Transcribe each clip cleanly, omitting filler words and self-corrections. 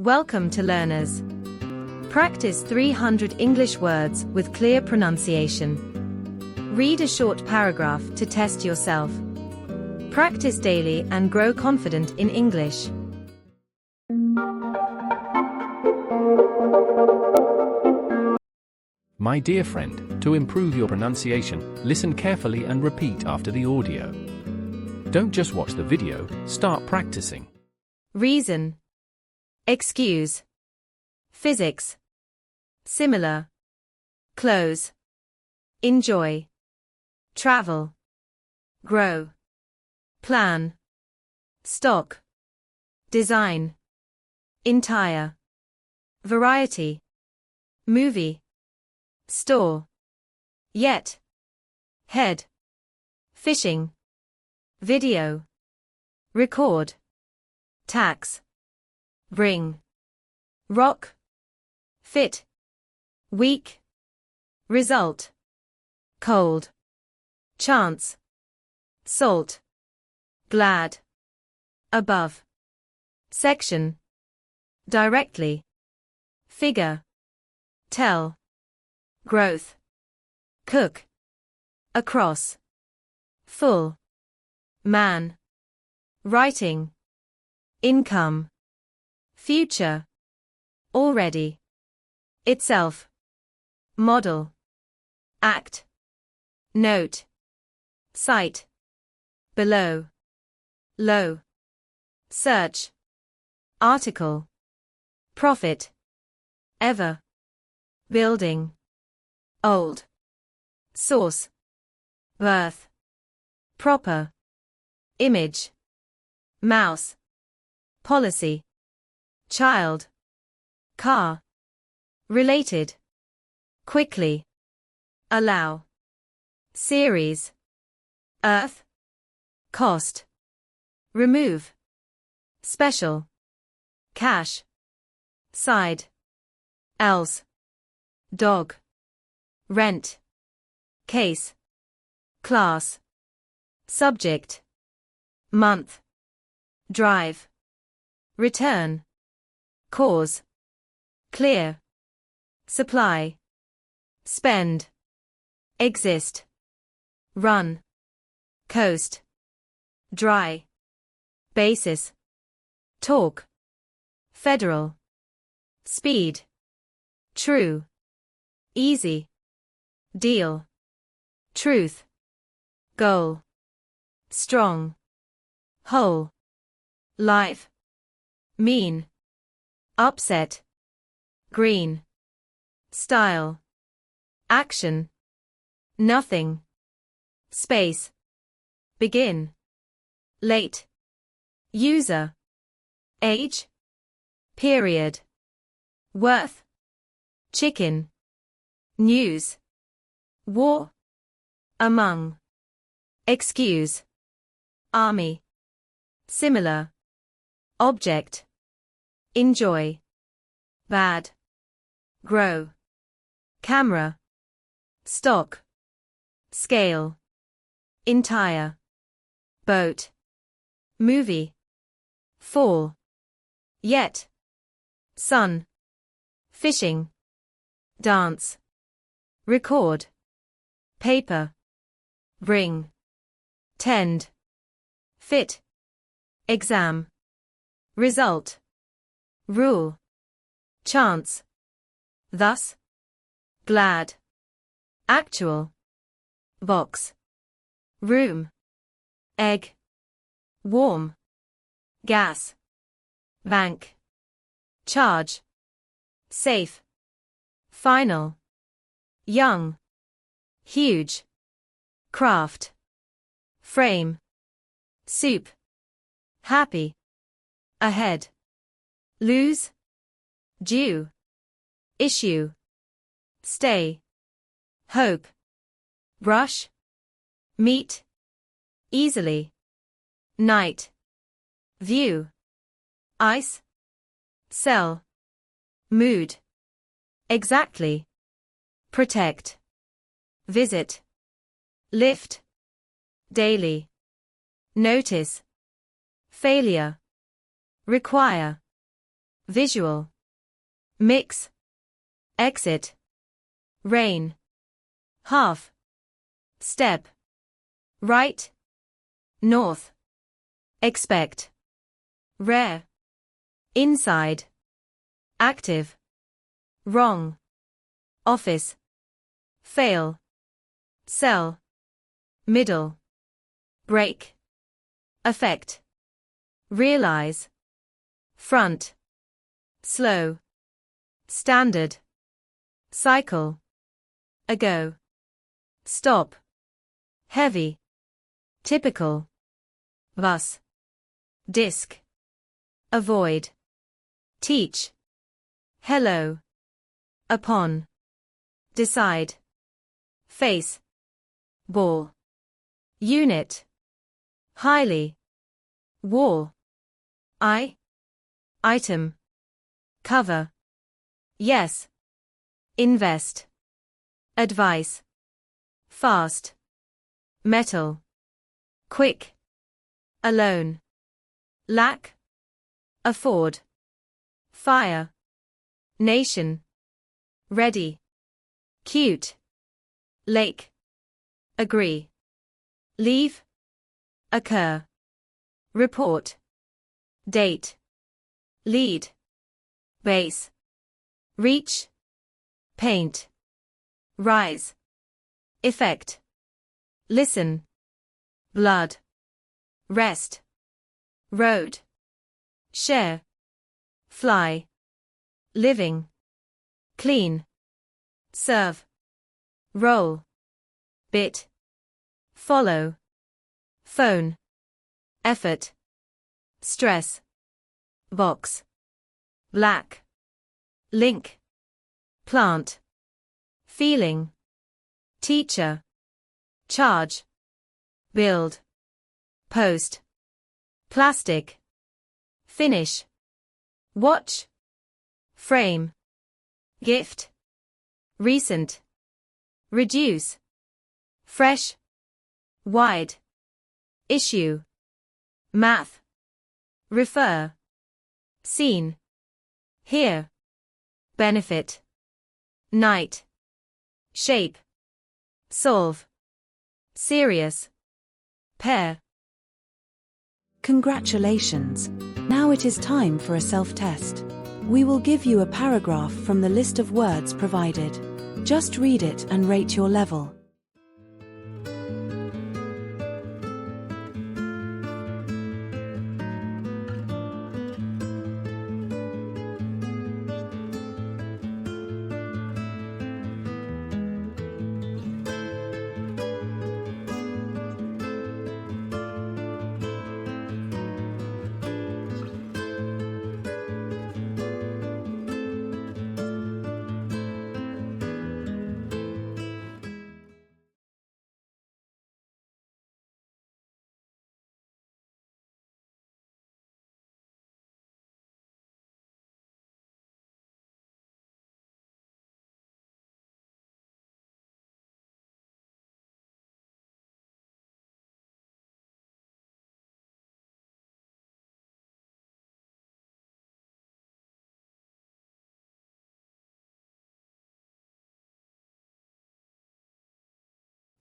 Welcome to Learners. Practice 300 English words with clear pronunciation. Read a short paragraph to test yourself. Practice daily and grow confident in English. My dear friend, to improve your pronunciation, listen carefully and repeat after the audio. Don't just watch the video, start practicing. Reason. Excuse. Physics. Similar. Close. Enjoy. Travel. Grow. Plan. Stock. Design. Entire. Variety. Movie. Store. Yet. Head. Fishing. Video. Record. Tax. Bring. Rock. Fit. Week. Result. Cold. Chance. Salt. Glad. Above. Section. Directly. Figure. Tell. Growth. Cook. Across. Full. Man. Writing. Income. Future. Already. Itself. Model. Act. Note. Cite. Below. Low. Search. Article. Profit. Ever. Building. Old. Source. Birth. Proper. Image. Mouse. Policy. Child. Car. Related. Quickly. Allow. Series. Earth. Cost. Remove. Special. Cash. Side. Else. Dog. Rent. Case. Class. Subject. Month. Drive. Return. Cause. Clear. Supply. Spend. Exist. Run. Coast. Dry. Basis. Talk. Federal. Speed. True. Easy. Deal. Truth. Goal. Strong. Whole. Life. Mean. Upset. Green. Style. Action. Nothing. Space. Begin. Late. User. Age. Period. Worth. Chicken. News. War. Among. Excuse. Army. Similar. Object. Enjoy. Bad. Grow. Camera. Stock. Scale. Entire. Boat. Movie. Fall. Yet. Sun. Fishing. Dance. Record. Paper. Bring. Tend. Fit. Exam. Result. Rule. Chance. Thus. Glad. Actual. Box. Room. Egg. Warm. Gas. Bank. Charge. Safe. Final. Young. Huge. Craft. Frame. Soup. Happy. Ahead. Lose. Due. Issue. Stay. Hope. Brush. Meet. Easily. Night. View. Ice. Sell. Mood. Exactly. Protect. Visit. Lift. Daily. Notice. Failure. Require. visual, mix, exit, rain, half, step, right, north, expect, rare, inside, active, wrong, office, fail, sell, middle, break, affect, realize, front, slow, standard, cycle, ago, stop, heavy, typical, bus, disc, avoid, teach, hello, upon, decide, face, ball, unit, highly, war, item, cover, yes, invest, advice, fast, metal, quick, alone, lack, afford, fire, nation, ready, cute, lake, agree, leave, occur, report, date, lead, base, reach, paint, rise, effect, listen, blood, rest, road, share, fly, living, clean, serve, roll, bit, follow, phone, effort, stress, box, black, link, plant, feeling, teacher, charge, build, post, plastic, finish, watch, frame, gift, recent, reduce, fresh, wide, issue, math, refer, seen, hear, benefit, night, shape, solve, serious, pair. Congratulations! Now it is time for a self-test. We will give you a paragraph from the list of words provided. Just read it and rate your level.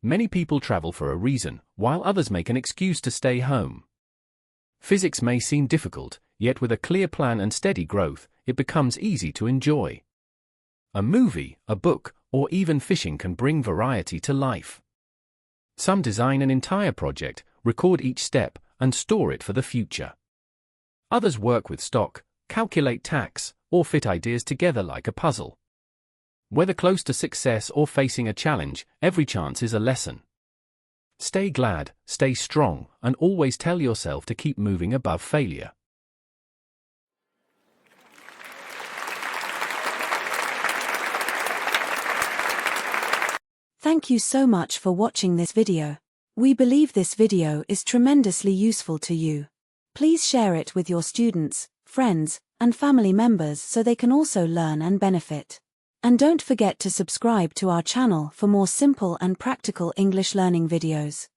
Many people travel for a reason, while others make an excuse to stay home. Physics may seem difficult, yet with a clear plan and steady growth, it becomes easy to enjoy. A movie, a book, or even fishing can bring variety to life. Some design an entire project, record each step, and store it for the future. Others work with stock, calculate tax, or fit ideas together like a puzzle. Whether close to success or facing a challenge, every chance is a lesson. Stay glad, stay strong, and always tell yourself to keep moving above failure. Thank you so much for watching this video. We believe this video is tremendously useful to you. Please share it with your students, friends, and family members so they can also learn and benefit. And don't forget to subscribe to our channel for more simple and practical English learning videos.